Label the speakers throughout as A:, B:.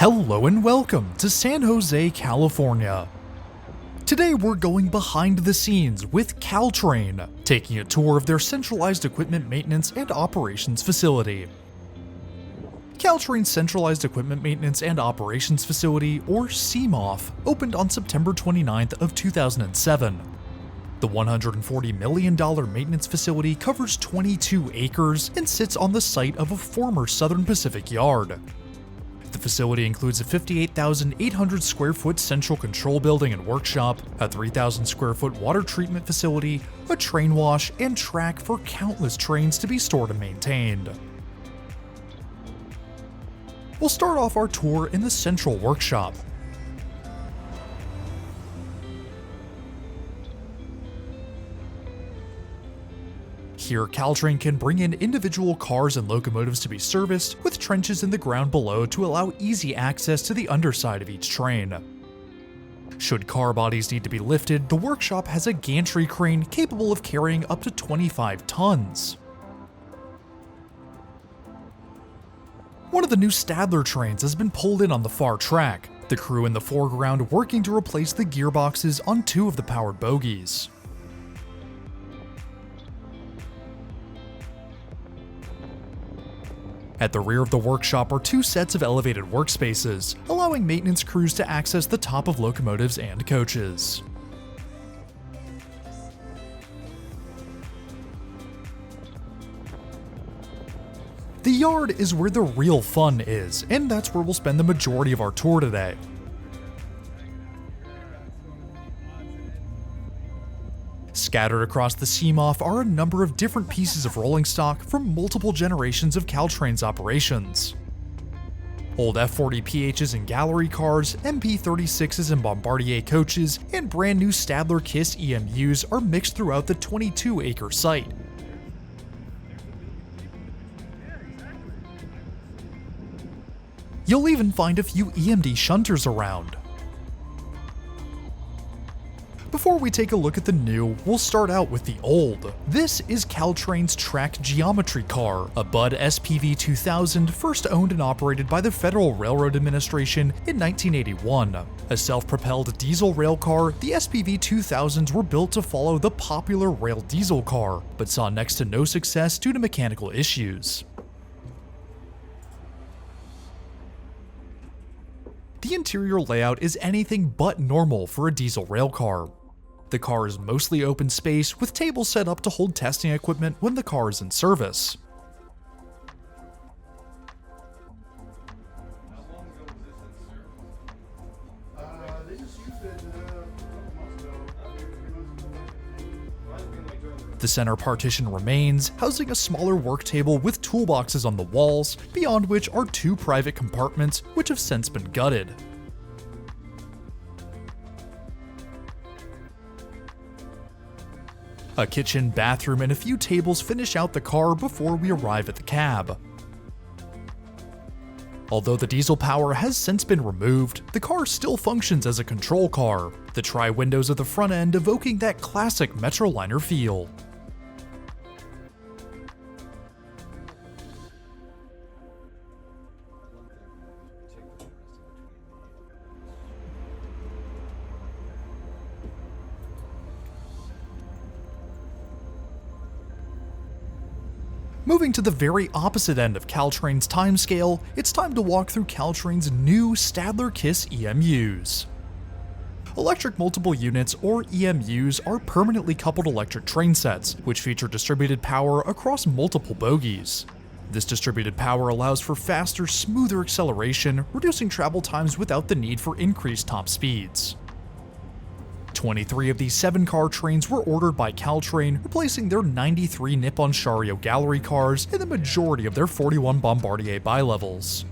A: Hello and welcome to San Jose, California. Today we're going behind the scenes with Caltrain, taking a tour of their centralized equipment maintenance and operations facility. Caltrain's Centralized Equipment Maintenance and Operations Facility, or CEMOF, opened on September 29th of 2007. The $140 million maintenance facility covers 22 acres and sits on the site of a former Southern Pacific yard. The facility includes a 58,800 square foot central control building and workshop, a 3,000 square foot water treatment facility, a train wash, and track for countless trains to be stored and maintained. We'll start off our tour in the central workshop. Here, Caltrain can bring in individual cars and locomotives to be serviced, with trenches in the ground below to allow easy access to the underside of each train. Should car bodies need to be lifted, the workshop has a gantry crane capable of carrying up to 25 tons. One of the new Stadler trains has been pulled in on the far track, the crew in the foreground working to replace the gearboxes on two of the powered bogies. At the rear of the workshop are two sets of elevated workspaces, allowing maintenance crews to access the top of locomotives and coaches. The yard is where the real fun is, and that's where we'll spend the majority of our tour today. Scattered across the CEMOF are a number of different pieces of rolling stock from multiple generations of Caltrain's operations. Old F40PHs and gallery cars, MP36s and Bombardier coaches, and brand new Stadler Kiss EMUs are mixed throughout the 22-acre site. You'll even find a few EMD shunters around. Before we take a look at the new, we'll start out with the old. This is Caltrain's track geometry car, a Budd SPV 2000 first owned and operated by the Federal Railroad Administration in 1981. A self-propelled diesel rail car, the SPV 2000s were built to follow the popular rail diesel car, but saw next to no success due to mechanical issues. The interior layout is anything but normal for a diesel rail car. The car is mostly open space, with tables set up to hold testing equipment when the car is in service. The center partition remains, housing a smaller work table with toolboxes on the walls, beyond which are two private compartments which have since been gutted. A kitchen, bathroom, and a few tables finish out the car before we arrive at the cab. Although the diesel power has since been removed, the car still functions as a control car, the tri-windows of the front end evoking that classic Metroliner feel. Moving to the very opposite end of Caltrain's timescale, it's time to walk through Caltrain's new Stadler Kiss EMUs. Electric multiple units, or EMUs, are permanently coupled electric train sets, which feature distributed power across multiple bogies. This distributed power allows for faster, smoother acceleration, reducing travel times without the need for increased top speeds. 23 of these 7-car trains were ordered by Caltrain, replacing their 93 Nippon Sharyo gallery cars and the majority of their 41 Bombardier bilevels.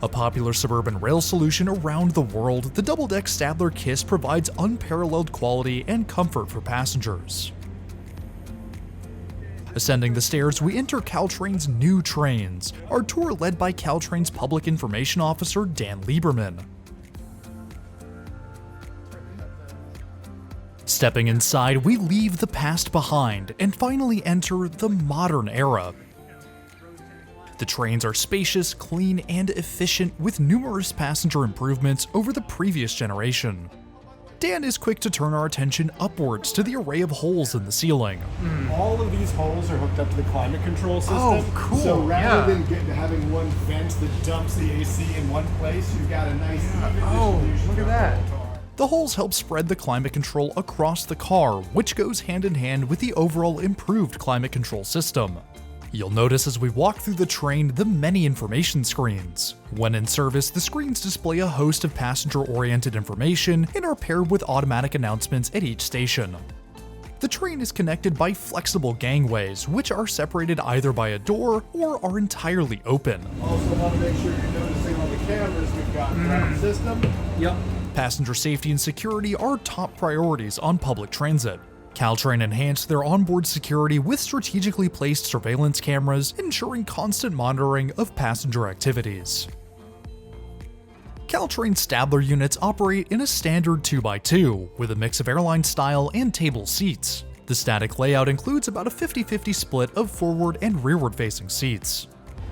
A: A popular suburban rail solution around the world, the double-deck Stadler Kiss provides unparalleled quality and comfort for passengers. Ascending the stairs, we enter Caltrain's new trains, our tour led by Caltrain's Public Information Officer Dan Lieberman. Stepping inside, we leave the past behind and finally enter the modern era. The trains are spacious, clean, and efficient with numerous passenger improvements over the previous generation. Dan is quick to turn our attention upwards to the array of holes in the ceiling.
B: All of these holes are hooked up to the climate control system.
A: Oh, cool.
B: So rather than having one vent that dumps the AC in one place, you've got a nice even distribution.
C: Look at that.
A: The holes help spread the climate control across the car, which goes hand in hand with the overall improved climate control system. You'll notice as we walk through the train the many information screens. When in service, the screens display a host of passenger-oriented information and are paired with automatic announcements at each station. The train is connected by flexible gangways, which are separated either by a door or are entirely open.
B: Also want to make sure you're noticing all the cameras we've got throughout the system.
C: Yep.
A: Passenger safety and security are top priorities on public transit. Caltrain enhanced their onboard security with strategically placed surveillance cameras, ensuring constant monitoring of passenger activities. Caltrain Stadler units operate in a standard 2x2, with a mix of airline style and table seats. The static layout includes about a 50-50 split of forward and rearward facing seats.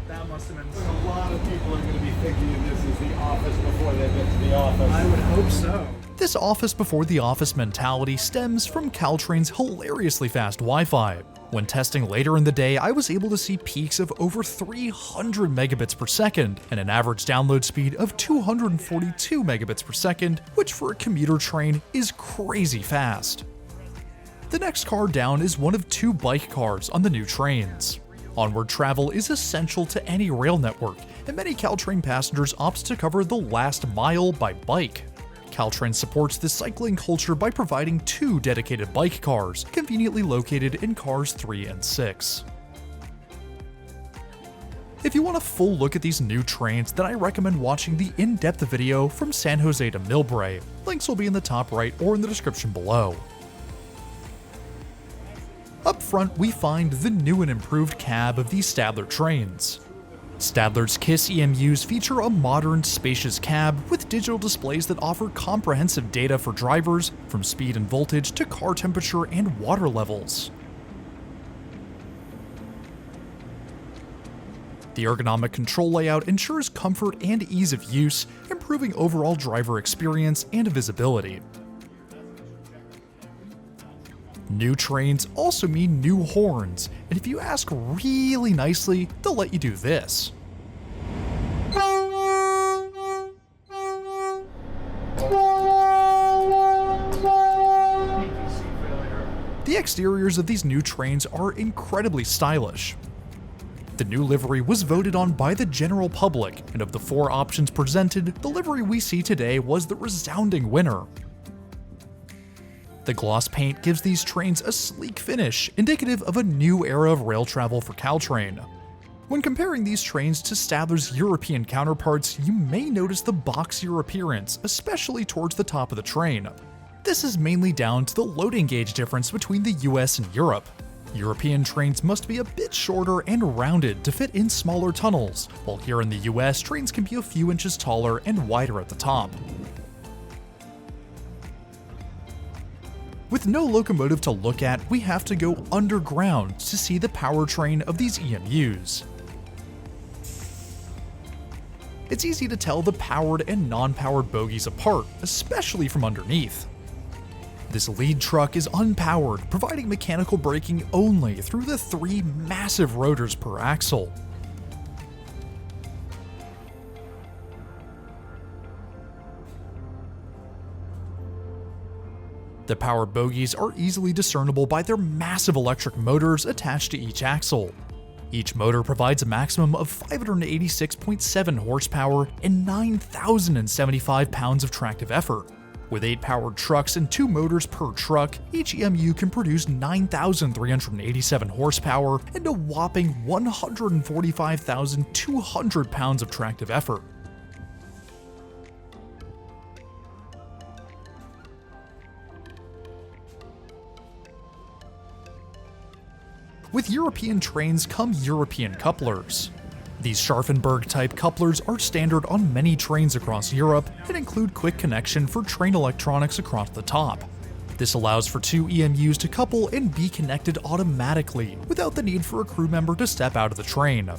C: That must have been
B: A lot of people are going to be thinking this is the office before they get to the office.
C: I would hope so.
A: This office before the office mentality stems from Caltrain's hilariously fast Wi-Fi. When testing later in the day, I was able to see peaks of over 300 megabits per second and an average download speed of 242 megabits per second, which for a commuter train is crazy fast. The next car down is one of 2 bike cars on the new trains. Onward travel is essential to any rail network, and many Caltrain passengers opt to cover the last mile by bike. Caltrain supports the cycling culture by providing 2 dedicated bike cars, conveniently located in cars 3 and 6. If you want a full look at these new trains, then I recommend watching the in-depth video from San Jose to Millbrae. Links will be in the top right or in the description below. Up front, we find the new and improved cab of these Stadler trains. Stadler's Kiss EMUs feature a modern, spacious cab with digital displays that offer comprehensive data for drivers, from speed and voltage to car temperature and water levels. The ergonomic control layout ensures comfort and ease of use, improving overall driver experience and visibility. New trains also mean new horns, and if you ask really nicely, they'll let you do this. The exteriors of these new trains are incredibly stylish. The new livery was voted on by the general public, and of the 4 options presented, the livery we see today was the resounding winner. The gloss paint gives these trains a sleek finish, indicative of a new era of rail travel for Caltrain. When comparing these trains to Stadler's European counterparts, you may notice the boxier appearance, especially towards the top of the train. This is mainly down to the loading gauge difference between the US and Europe. European trains must be a bit shorter and rounded to fit in smaller tunnels, while here in the US, trains can be a few inches taller and wider at the top. With no locomotive to look at, we have to go underground to see the powertrain of these EMUs. It's easy to tell the powered and non-powered bogies apart, especially from underneath. This lead truck is unpowered, providing mechanical braking only through the 3 massive rotors per axle. The powered bogies are easily discernible by their massive electric motors attached to each axle. Each motor provides a maximum of 586.7 horsepower and 9,075 pounds of tractive effort. With 8 powered trucks and 2 motors per truck, each EMU can produce 9,387 horsepower and a whopping 145,200 pounds of tractive effort. With European trains come European couplers. These Scharfenberg-type couplers are standard on many trains across Europe and include quick connection for train electronics across the top. This allows for 2 EMUs to couple and be connected automatically without the need for a crew member to step out of the train.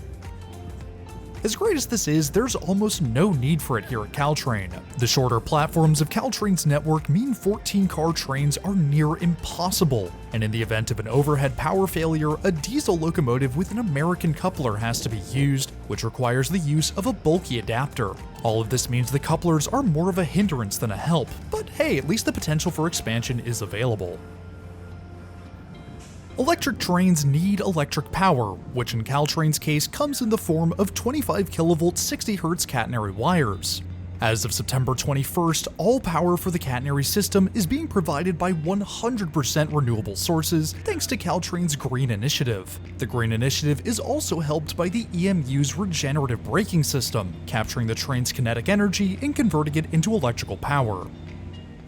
A: As great as this is, there's almost no need for it here at Caltrain. The shorter platforms of Caltrain's network mean 14-car trains are near impossible, and in the event of an overhead power failure, a diesel locomotive with an American coupler has to be used, which requires the use of a bulky adapter. All of this means the couplers are more of a hindrance than a help, but hey, at least the potential for expansion is available. Electric trains need electric power, which in Caltrain's case comes in the form of 25 kV 60 Hz catenary wires. As of September 21st, all power for the catenary system is being provided by 100% renewable sources thanks to Caltrain's Green Initiative. The Green Initiative is also helped by the EMU's regenerative braking system, capturing the train's kinetic energy and converting it into electrical power.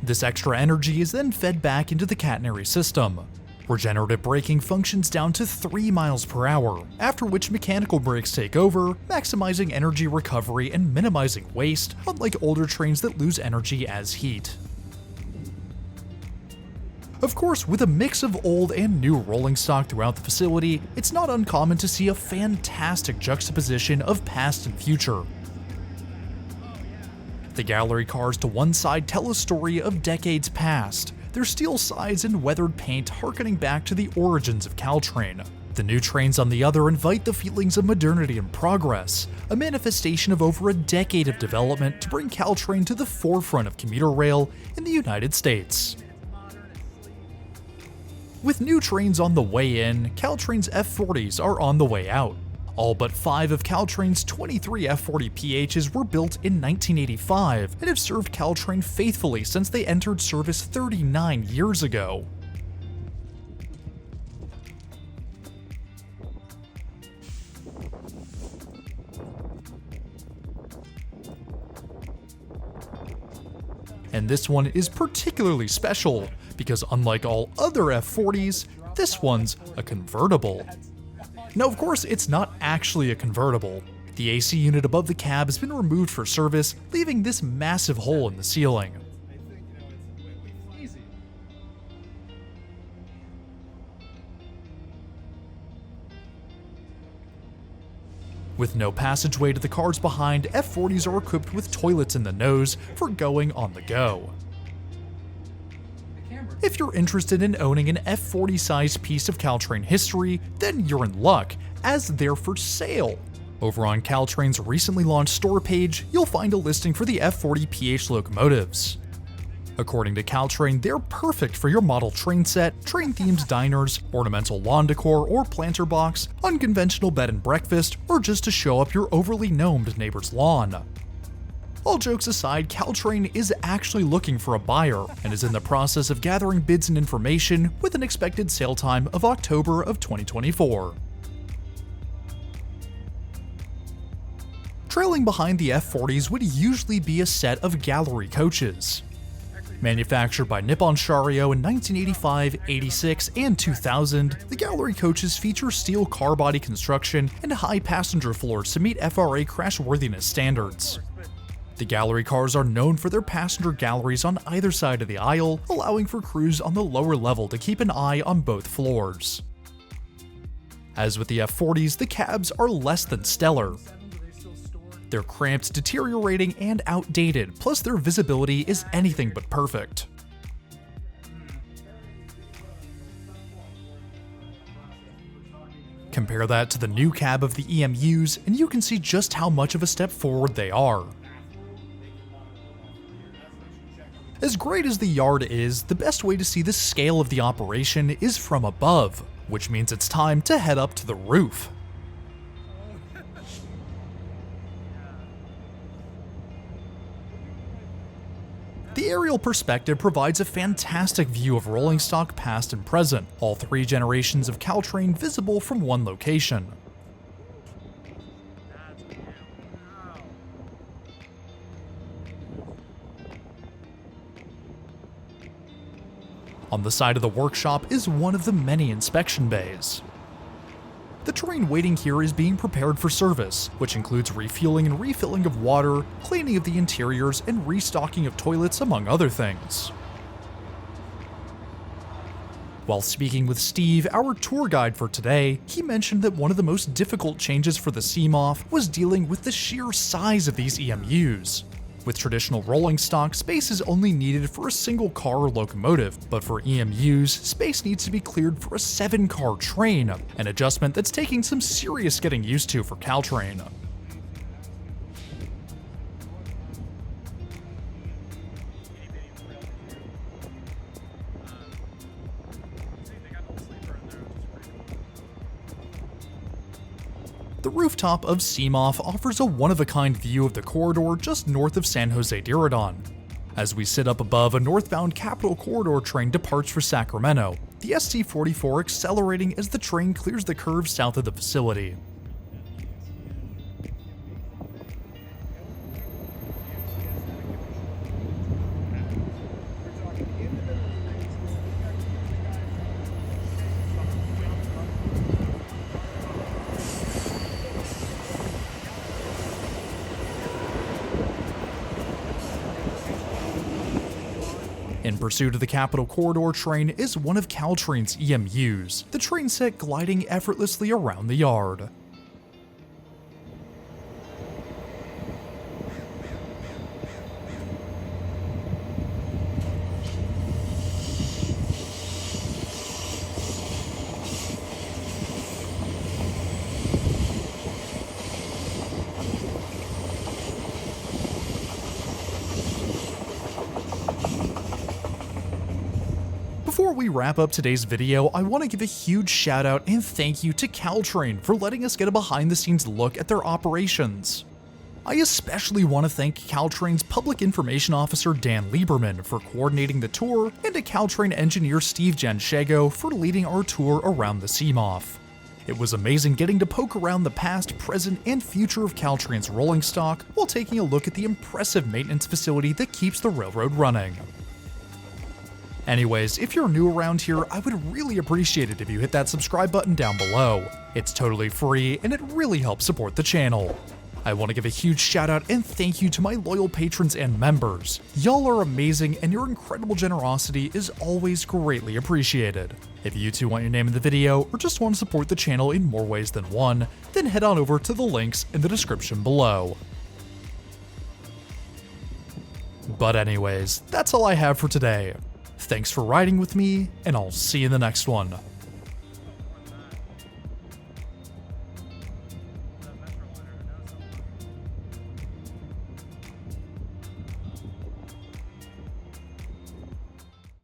A: This extra energy is then fed back into the catenary system. Regenerative braking functions down to 3 miles per hour, after which mechanical brakes take over, maximizing energy recovery and minimizing waste, unlike older trains that lose energy as heat. Of course, with a mix of old and new rolling stock throughout the facility, it's not uncommon to see a fantastic juxtaposition of past and future. The gallery cars to one side tell a story of decades past, their steel sides and weathered paint harkening back to the origins of Caltrain. The new trains on the other invite the feelings of modernity and progress, a manifestation of over a decade of development to bring Caltrain to the forefront of commuter rail in the United States. With new trains on the way in, Caltrain's F40s are on the way out. All but 5 of Caltrain's 23 F40PHs were built in 1985 and have served Caltrain faithfully since they entered service 39 years ago. And this one is particularly special because unlike all other F40s, this one's a convertible. Now, of course, it's not actually a convertible. The AC unit above the cab has been removed for service, leaving this massive hole in the ceiling. With no passageway to the cars behind, F40s are equipped with toilets in the nose for going on the go. If you're interested in owning an F40-sized piece of Caltrain history, then you're in luck, as they're for sale. Over on Caltrain's recently launched store page, you'll find a listing for the F40PH locomotives. According to Caltrain, they're perfect for your model train set, train-themed diners, ornamental lawn decor or planter box, unconventional bed and breakfast, or just to show up your overly gnomed neighbor's lawn. All jokes aside, Caltrain is actually looking for a buyer and is in the process of gathering bids and information with an expected sale time of October of 2024. Trailing behind the F40s would usually be a set of gallery coaches. Manufactured by Nippon Sharyo in 1985, 86, and 2000, the gallery coaches feature steel car body construction and high passenger floors to meet FRA crashworthiness standards. The gallery cars are known for their passenger galleries on either side of the aisle, allowing for crews on the lower level to keep an eye on both floors. As with the F40s, the cabs are less than stellar. They're cramped, deteriorating, and outdated, plus their visibility is anything but perfect. Compare that to the new cab of the EMUs, and you can see just how much of a step forward they are. As great as the yard is, the best way to see the scale of the operation is from above, which means it's time to head up to the roof. The aerial perspective provides a fantastic view of rolling stock past and present, all 3 generations of Caltrain visible from one location. On the side of the workshop is one of the many inspection bays. The terrain waiting here is being prepared for service, which includes refueling and refilling of water, cleaning of the interiors, and restocking of toilets, among other things. While speaking with Steve, our tour guide for today, he mentioned that one of the most difficult changes for the CEMOF was dealing with the sheer size of these EMUs. With traditional rolling stock, space is only needed for a single car or locomotive, but for EMUs, space needs to be cleared for a 7-car train, an adjustment that's taking some serious getting used to for Caltrain. The rooftop of CEMOF offers a one-of-a-kind view of the corridor just north of San Jose Diridon. As we sit up above, a northbound Capital Corridor train departs for Sacramento, the ST-44 accelerating as the train clears the curve south of the facility. In pursuit of the Capital Corridor train is one of Caltrain's EMUs, the train set gliding effortlessly around the yard. Before we wrap up today's video, I want to give a huge shout out and thank you to Caltrain for letting us get a behind the scenes look at their operations. I especially want to thank Caltrain's Public Information Officer Dan Lieberman for coordinating the tour, and to Caltrain engineer Steve Janshego for leading our tour around the CEMOF. It was amazing getting to poke around the past, present, and future of Caltrain's rolling stock while taking a look at the impressive maintenance facility that keeps the railroad running. Anyways, if you're new around here, I would really appreciate it if you hit that subscribe button down below. It's totally free and it really helps support the channel. I want to give a huge shout out and thank you to my loyal patrons and members. Y'all are amazing and your incredible generosity is always greatly appreciated. If you too want your name in the video or just want to support the channel in more ways than one, then head on over to the links in the description below. But anyways, that's all I have for today. Thanks for riding with me, and I'll see you in the next one.